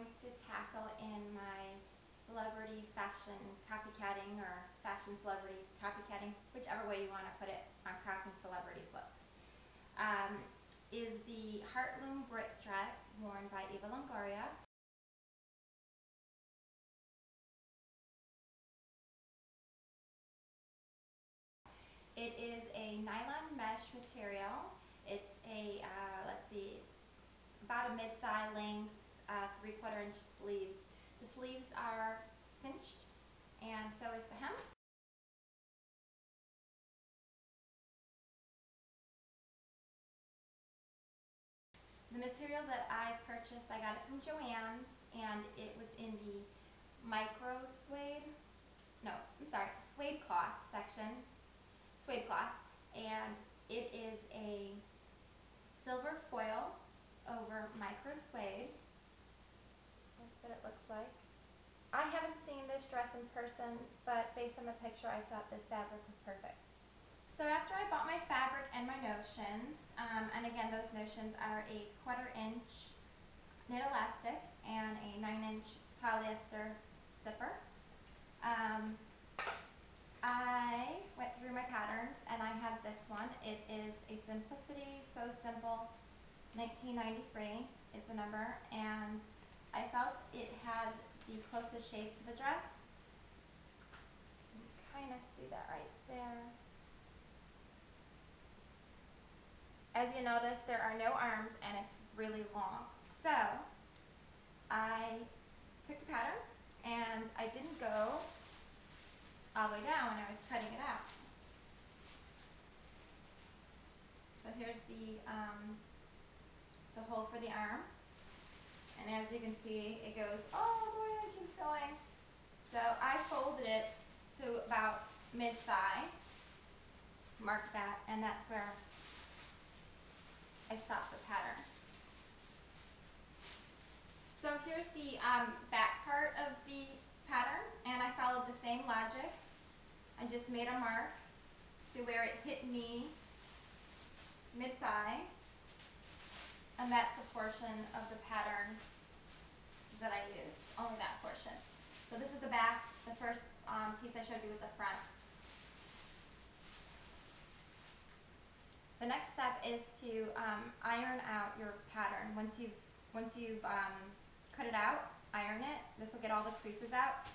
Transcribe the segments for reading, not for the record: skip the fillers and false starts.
going to tackle in my celebrity fashion copycatting or fashion celebrity copycatting, whichever way you want to put it, on crafting celebrities' looks, is the Heartloom brick dress worn by Eva Longoria. It is a nylon mesh material. It's a, let's see, it's about a mid-thigh length, 3/4 inch sleeves. The sleeves are cinched, and so is the hem. The material that I purchased, I got it from Joann's, and it was in the microsuede, suede cloth section, suede cloth, and it is a silver foil over microsuede. That's what it looks like. I haven't seen this dress in person, but based on the picture, I thought this fabric was perfect. So after I bought my fabric and my notions, and again, those notions are a 1/4 inch knit elastic and a 9-inch polyester zipper. I went through my patterns and I had this one. It is a Simplicity So Simple 1993 is the number, and I felt it had the closest shape to the dress. You can kind of see that right there. As you notice, there are no arms and it's really long. So I took the pattern and I didn't go all the way down when I was cutting it out. So here's the hole for the arm, and as you can see, it goes all the way, it keeps going. So I folded it to about mid-thigh, marked that, and that's where I stopped the pattern. So here's the back part of the pattern, and I followed the same logic. I just made a mark to where it hit me mid-thigh, and that's the portion of the pattern that I used, only that portion. So this is the back. The first piece I showed you was the front. The next step is to iron out your pattern. Once you've cut it out, iron it. This will get all the creases out.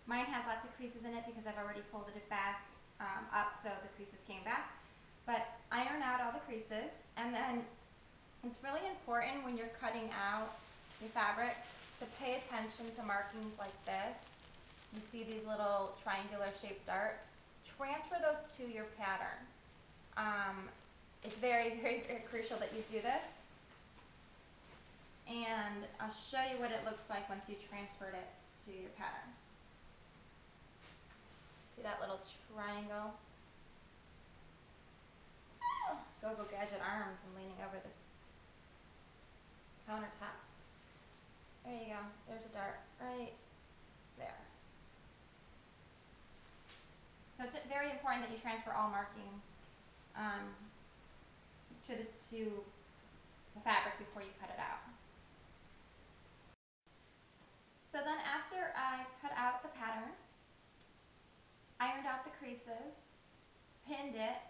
Mine has lots of creases in it because I've already folded it back up, so the creases came back. But iron out all the creases, and then it's really important when you're cutting out your fabric to pay attention to markings like this. You see these little triangular shaped darts. Transfer those to your pattern. It's very, very, very crucial that you do this. And I'll show you what it looks like once you transferred it to your pattern. See that little triangle? Go gadget arms. I'm leaning over this countertop. There you go. There's a dart right there. So it's very important that you transfer all markings to the fabric before you cut it out. So then after I cut out the pattern, ironed out the creases, pinned it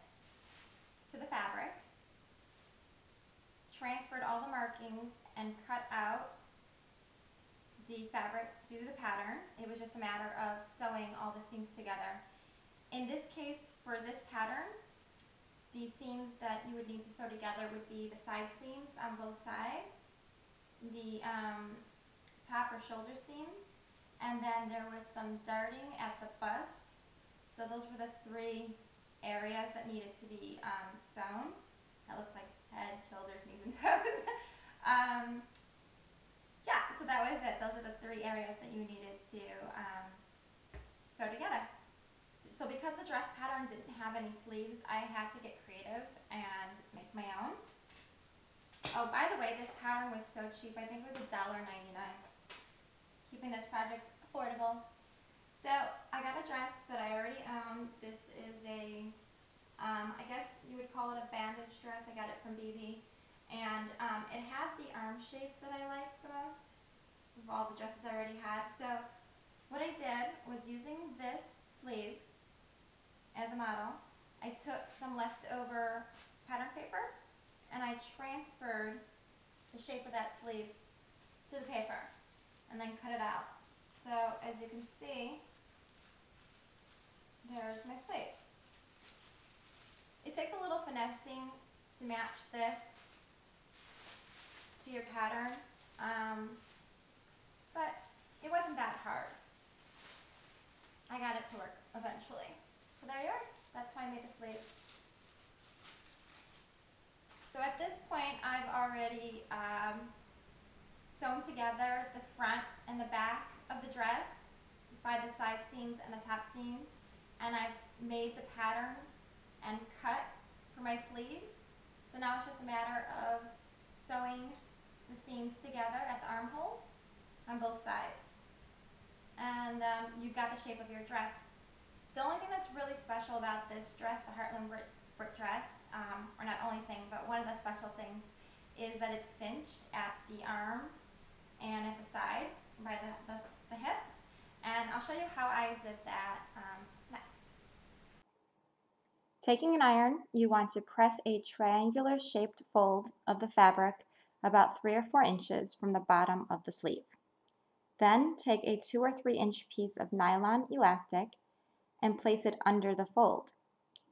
to the fabric, transferred all the markings, and cut out the fabric to the pattern. It was just a matter of sewing all the seams together. In this case, for this pattern, the seams that you would need to sew together would be the side seams on both sides, the top or shoulder seams, and then there was some darting at the bust. So those were the 3 areas that needed to be sewn. That looks like head, shoulders, knees, and toes. Yeah, so that was it. Those are the 3 areas that you needed to sew together. So because the dress pattern didn't have any sleeves, I had to get creative and make my own. Oh, by the way, this pattern was so cheap. I think it was $1.99. Keeping this project affordable. So I got a dress that I already own. This is a, I guess you would call it a bandage dress. I got it from BB. And it had the arm shape that I like the most. of all the dresses I already had. So what I did was, using this sleeve as a model, I took some leftover pattern paper and I transferred the shape of that sleeve to the paper and then cut it out. So as you can see, there's my sleeve. It takes a little finessing to match this to your pattern, but it wasn't that hard. I got it to work eventually. So there you are. That's how I made the sleeve. So at this point, I've already sewn together the front and the back of the dress by the side seams and the top seams, and I've made the pattern and cut for my sleeves. So now it's just a matter of sewing the seams together at the armholes on both sides, and you've got the shape of your dress. The only thing that's really special about this dress, the Heartland brick dress, or not only thing, but one of the special things, is that it's cinched at the arms and at the side by the hip. And I'll show you how I did that next. Taking an iron, you want to press a triangular shaped fold of the fabric about 3 or 4 inches from the bottom of the sleeve. Then take a 2 or 3 inch piece of nylon elastic and place it under the fold.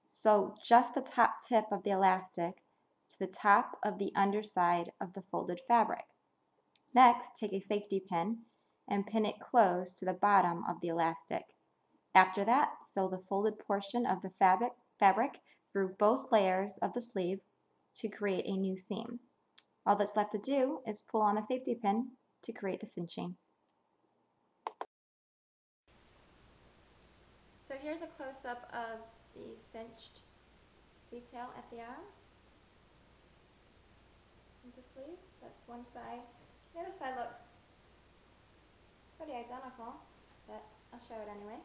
Sew just the top tip of the elastic to the top of the underside of the folded fabric. Next, take a safety pin and pin it close to the bottom of the elastic. After that, sew the folded portion of the fabric through both layers of the sleeve to create a new seam. All that's left to do is pull on the safety pin to create the cinching. So here's a close-up of the cinched detail at the arm of the sleeve. That's one side. The other side looks pretty identical, but I'll show it anyways,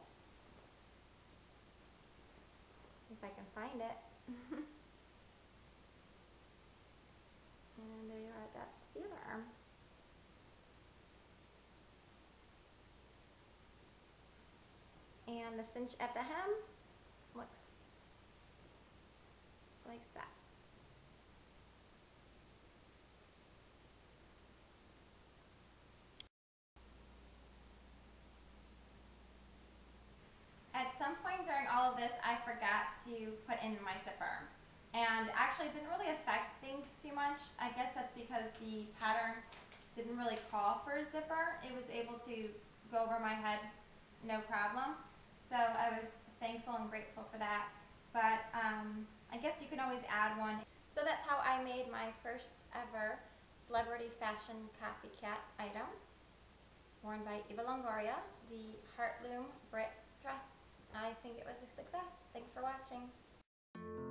if I can find it. And there you are, that's the other arm. And the cinch at the hem looks like that. At some point during all of this, I forgot to put in my zipper. And actually it didn't really affect things too much. I guess that's because the pattern didn't really call for a zipper. It was able to go over my head, no problem. So I was thankful and grateful for that. But I guess you can always add one. So that's how I made my first ever celebrity fashion copycat item, worn by Eva Longoria, the Heartloom brick dress. I think it was a success. Thanks for watching.